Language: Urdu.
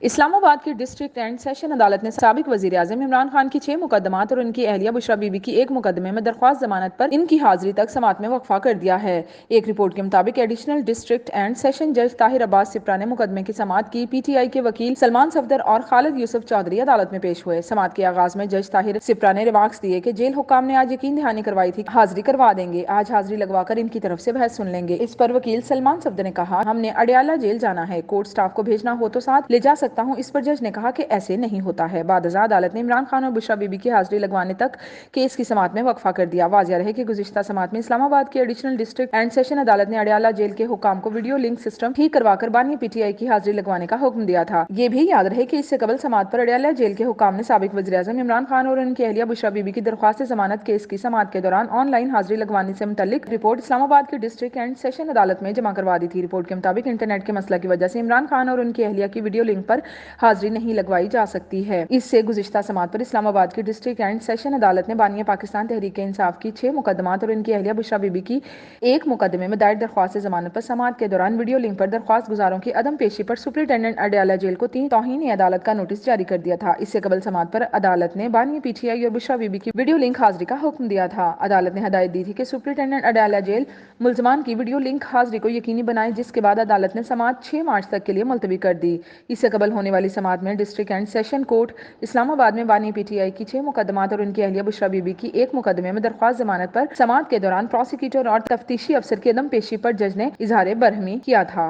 اسلام آباد کی ڈسٹرکٹ اینڈ سیشن عدالت نے سابق وزیر اعظم عمران خان کی 6 مقدمات اور ان کی اہلیہ بشریٰ بی بی کی ایک مقدمے میں درخواست ضمانت پر ان کی حاضری تک سماعت میں وقفہ کر دیا ہے۔ ایک رپورٹ کے مطابق ایڈیشنل ڈسٹرکٹ اینڈ سیشن جج طاہر عباس سپرا نے مقدمے کی سماعت کی۔ پی ٹی آئی کے وکیل سلمان صفدر اور خالد یوسف چودھری عدالت میں پیش ہوئے۔ سماعت کے آغاز میں جج طاہر سپرا نے ریمارکس دیے کہ جیل حکام نے آج یقین دہانی کروائی تھی کہ حاضری کروا دیں گے، آج حاضری لگوا کر ان کی طرف سے بحث سن لیں گے۔ اس پر وکیل سلمان صفدر نے کہا، ہم نے اڈیالہ جیل جانا ہے، کورٹ سٹاف کو بھیجنا ہو تو ساتھ لے جا سکتا ہوں۔ اس پر جج نے کہا کہ ایسے نہیں ہوتا ہے۔ بعد ازاں عدالت نے عمران خان اور بشریٰ بی بی کی حاضری لگوانے تک کیس کی سماعت میں وقفہ کر دیا۔ واضح رہے کہ گزشتہ سماعت میں اسلام آباد کی ایڈیشنل ڈسٹرکٹ اینڈ سیشن عدالت نے اڈیالہ جیل کے حکام کو ویڈیو لنک سسٹم ٹھیک کروا کر بانی پی ٹی آئی کی حاضری لگوانے کا حکم دیا تھا۔ یہ بھی یاد رہے کہ اس سے قبل سماعت پر اڈیالہ جیل کے حکام نے سابق وزیر اعظم عمران خان اور ان کی اہلیہ بشریٰ بی بی کی درخواست ضمانت کیس کی سماعت کے دوران آن لائن حاضری لگوانے سے متعلق رپورٹ اسلام آباد کی ڈسٹرکٹ اینڈ سیشن عدالت میں جمع کروا دی تھی۔ رپورٹ کے مطابق انٹرنیٹ کے مسئلہ کی وجہ سے عمران خان اور ان کی اہلیہ کی ویڈیو لنک پر حاضری نہیں لگوائی جا سکتی ہے۔ اس سے گزشتہ سماعت پر اسلام آباد کی ڈسٹرکٹ اینڈ سیشن عدالت نے بانی پاکستان تحریک انصاف کی 6 مقدمات اور ان کی اہلیہ بشریٰ بی بی کی ایک مقدمے میں دائر درخواست ضمانت پر سماعت کے دوران ویڈیو لنک پر درخواست گزاروں کی عدم پیشی پر سپرنٹینڈنٹ اڈیالہ جیل کو 3 توہین عدالت کا نوٹس جاری کر دیا تھا۔ اس سے قبل سماعت پر عدالت نے بانی پی ٹی آئی اور بشریٰ بی بی کی ویڈیو لنک حاضری کا حکم دیا تھا۔ عدالت نے ہدایت دی تھی کہ سپرنٹینڈنٹ اڈیالہ جیل ملزمان کی ویڈیو لنک حاضری کو یقینی بنائے، جس کے بعد عدالت نے سماعت 6 مارچ تک کے لیے ملتوی کر دی۔ اس سے قبل ہونے والی سماعت میں ڈسٹرکٹ اینڈ سیشن کورٹ اسلام آباد میں بانی پی ٹی آئی کی 6 مقدمات اور ان کی اہلیہ بشریٰ بی بی کی ایک مقدمے میں درخواست ضمانت پر سماعت کے دوران پراسیکیوٹر اور تفتیشی افسر کی عدم پیشی پر جج نے اظہار برہمی کیا تھا۔